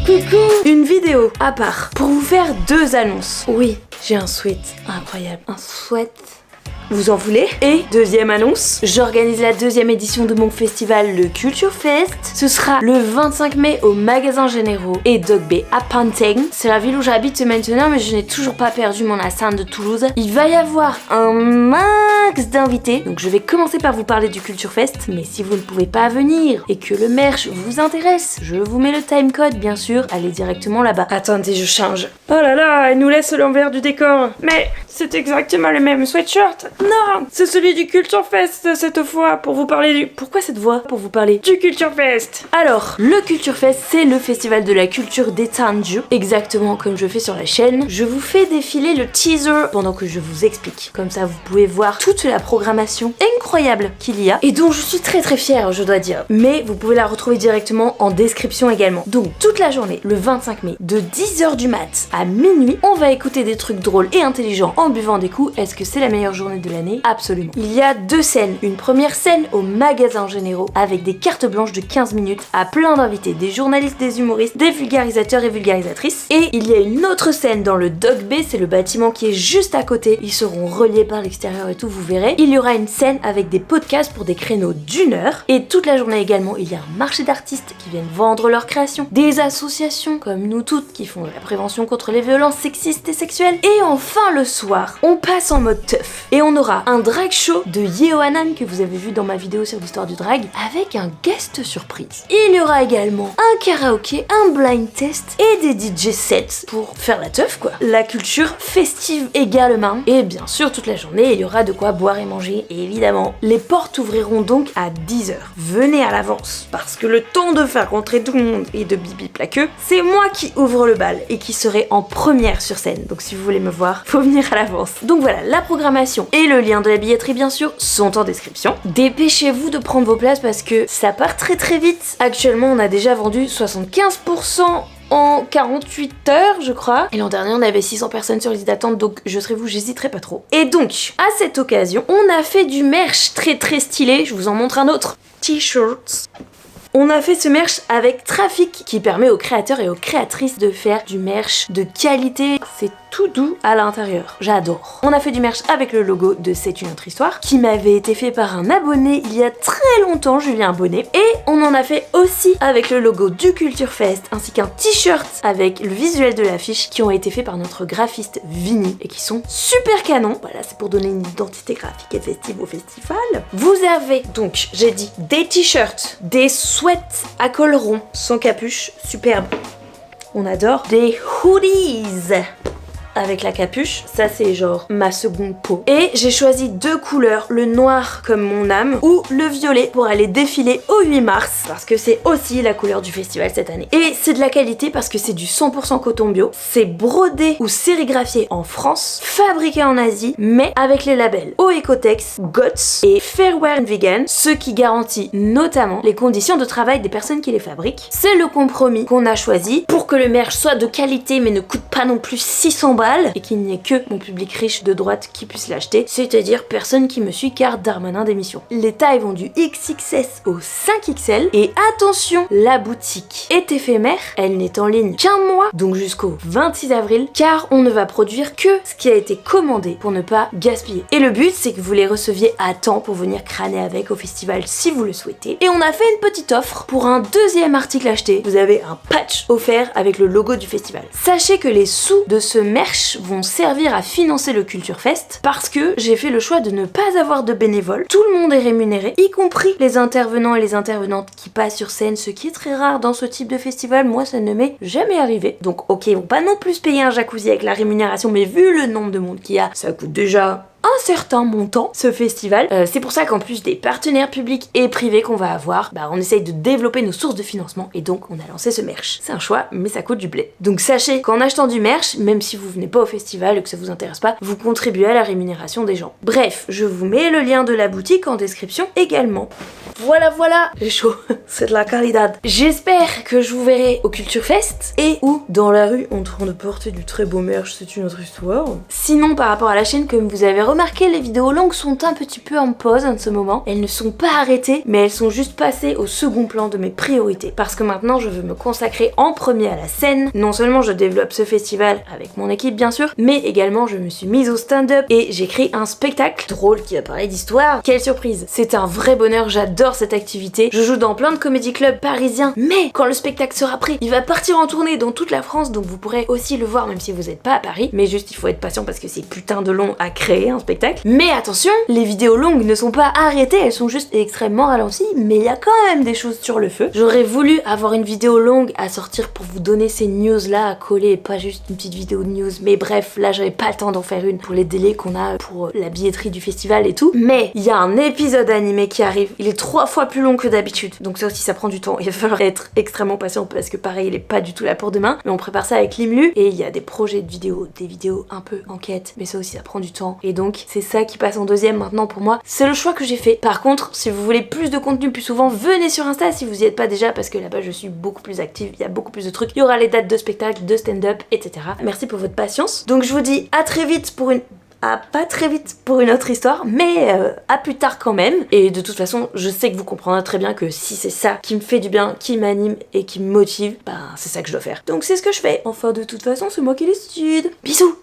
Coucou! Une vidéo à part pour vous faire 2 annonces. Oui, j'ai un sweat incroyable. Un sweat. Vous en voulez? Et deuxième annonce, j'organise la 2e édition de mon festival, le Culture Fest. Ce sera le 25 mai au Magasins Généraux et Dog Bay à Pantin. C'est la ville où j'habite maintenant, mais je n'ai toujours pas perdu mon accent de Toulouse. Il va y avoir un max d'invités, donc je vais commencer par vous parler du Culture Fest. Mais si vous ne pouvez pas venir et que le merch vous intéresse, je vous mets le timecode, bien sûr. Allez directement là-bas. Attendez, je change. Oh là là, elle nous laisse l'envers du décor. Mais c'est exactement le même sweatshirt. Non, c'est celui du Culture Fest cette fois pour vous parler du... Pourquoi cette voix? Pour vous parler du Culture Fest. Alors, le Culture Fest, c'est le festival de la culture d'Etanju, exactement comme je fais sur la chaîne. Je vous fais défiler le teaser pendant que je vous explique. Comme ça, vous pouvez voir toute la programmation incroyable qu'il y a et dont je suis très fière, je dois dire. Mais vous pouvez la retrouver directement en description également. Donc, toute la journée, le 25 mai, de 10h du mat à minuit, on va écouter des trucs drôles et intelligents en buvant des coups. Est-ce que c'est la meilleure journée de l'année? Absolument. Il y a 2 scènes. Une première scène au Magasins Généraux avec des cartes blanches de 15 minutes à plein d'invités, des journalistes, des humoristes, des vulgarisateurs et vulgarisatrices. Et il y a une autre scène dans le Dog Bay, c'est le bâtiment qui est juste à côté. Ils seront reliés par l'extérieur et tout, vous verrez. Il y aura une scène avec des podcasts pour des créneaux d'1 heure. Et toute la journée également, il y a un marché d'artistes qui viennent vendre leurs créations. Des associations comme nous toutes qui font de la prévention contre les violences sexistes et sexuelles. Et enfin le soir, on passe en mode teuf. Et on aura un drag show de Yeohanan que vous avez vu dans ma vidéo sur l'histoire du drag avec un guest surprise. Il y aura également un karaoké, un blind test et des DJ sets pour faire la teuf quoi. La culture festive également. Et bien sûr toute la journée il y aura de quoi boire et manger évidemment. Les portes ouvriront donc à 10h. Venez à l'avance parce que le temps de faire rentrer tout le monde et de bibi plaqueux, c'est moi qui ouvre le bal et qui serai en première sur scène. Donc si vous voulez me voir, faut venir à l'avance. Donc voilà, la programmation et le lien de la billetterie bien sûr sont en description. Dépêchez-vous de prendre vos places parce que ça part très vite. Actuellement on a déjà vendu 75% en 48 heures je crois. Et l'an dernier on avait 600 personnes sur liste d'attente, donc je serai vous, j'hésiterai pas trop. Et donc, à cette occasion, on a fait du merch très stylé. Je vous en montre un autre. T-shirts. On a fait ce merch avec Trafic qui permet aux créateurs et aux créatrices de faire du merch de qualité. C'est tout doux à l'intérieur. J'adore. On a fait du merch avec le logo de C'est une autre histoire qui m'avait été fait par un abonné il y a très longtemps, Julien Abonné. Et on en a fait aussi avec le logo du Culture Fest ainsi qu'un t-shirt avec le visuel de l'affiche qui ont été faits par notre graphiste Vini et qui sont super canons. Voilà, c'est pour donner une identité graphique et festive au festival. Vous avez donc, j'ai dit, des t-shirts, des sweats à col rond, sans capuche, superbe. On adore. Des hoodies avec la capuche, ça c'est genre ma seconde peau. Et j'ai choisi 2 couleurs, le noir comme mon âme ou le violet pour aller défiler au 8 mars parce que c'est aussi la couleur du festival cette année. Et c'est de la qualité parce que c'est du 100% coton bio, c'est brodé ou sérigraphié en France, fabriqué en Asie, mais avec les labels Oecotex, GOTS et Fairwear Vegan, ce qui garantit notamment les conditions de travail des personnes qui les fabriquent. C'est le compromis qu'on a choisi pour que le merch soit de qualité mais ne coûte pas non plus 600 balles et qu'il n'y ait que mon public riche de droite qui puisse l'acheter, c'est-à-dire personne qui me suit car Darmanin démission. Les tailles vont du XXS au 5XL et attention, la boutique est éphémère, elle n'est en ligne qu'un mois, donc jusqu'au 26 avril, car on ne va produire que ce qui a été commandé pour ne pas gaspiller. Et le but, c'est que vous les receviez à temps pour venir crâner avec au festival si vous le souhaitez. Et on a fait une petite offre pour un 2e article acheté. Vous avez un patch offert avec le logo du festival. Sachez que les sous de ce merch vont servir à financer le Culture Fest parce que j'ai fait le choix de ne pas avoir de bénévoles. Tout le monde est rémunéré, y compris les intervenants et les intervenantes qui passent sur scène, ce qui est très rare dans ce type de festival. Moi, ça ne m'est jamais arrivé. Donc, ok, ils vont pas non plus se payer un jacuzzi avec la rémunération, mais vu le nombre de monde qu'il y a, ça coûte déjà un certain montant ce festival. C'est pour ça qu'en plus des partenaires publics et privés qu'on va avoir, on essaye de développer nos sources de financement et donc on a lancé ce merch. C'est un choix mais ça coûte du blé. Donc sachez qu'en achetant du merch, même si vous venez pas au festival et que ça vous intéresse pas, vous contribuez à la rémunération des gens. Bref, je vous mets le lien de la boutique en description également. Voilà, j'ai chaud, c'est de la qualité. J'espère que je vous verrai au Culture Fest et ou dans la rue en train de porter du très beau merch, c'est une autre histoire. Sinon par rapport à la chaîne, comme vous avez remarqué, remarqué, les vidéos longues sont un petit peu en pause en ce moment. Elles ne sont pas arrêtées, mais elles sont juste passées au second plan de mes priorités. Parce que maintenant, je veux me consacrer en premier à la scène. Non seulement je développe ce festival avec mon équipe, bien sûr, mais également je me suis mise au stand-up et j'écris un spectacle drôle qui va parler d'histoire. Quelle surprise! C'est un vrai bonheur, j'adore cette activité. Je joue dans plein de comédie clubs parisiens, mais quand le spectacle sera prêt, il va partir en tournée dans toute la France, donc vous pourrez aussi le voir même si vous n'êtes pas à Paris. Mais juste, il faut être patient parce que c'est putain de long à créer un spectacle. Mais attention, les vidéos longues ne sont pas arrêtées, elles sont juste extrêmement ralenties, mais il y a quand même des choses sur le feu. J'aurais voulu avoir une vidéo longue à sortir pour vous donner ces news là à coller et pas juste une petite vidéo de news. Mais bref, là j'avais pas le temps d'en faire une pour les délais qu'on a pour la billetterie du festival et tout. Mais il y a un épisode animé qui arrive, il est 3 fois plus long que d'habitude, donc ça aussi ça prend du temps. Il va falloir être extrêmement patient parce que pareil, il est pas du tout là pour demain, mais on prépare ça avec Limlu et il y a des projets de vidéos, des vidéos un peu enquête, mais ça aussi ça prend du temps. Et donc c'est ça qui passe en deuxième maintenant pour moi. C'est le choix que j'ai fait. Par contre, si vous voulez plus de contenu plus souvent, venez sur Insta si vous y êtes pas déjà parce que là-bas je suis beaucoup plus active, il y a beaucoup plus de trucs. Il y aura les dates de spectacle, de stand-up, etc. Merci pour votre patience. Donc je vous dis à très vite pour une... pas très vite pour une autre histoire, mais à plus tard quand même. Et de toute façon, je sais que vous comprendrez très bien que si c'est ça qui me fait du bien, qui m'anime et qui me motive, bah c'est ça que je dois faire. Donc c'est ce que je fais. Enfin de toute façon, c'est moi qui décide. Bisous!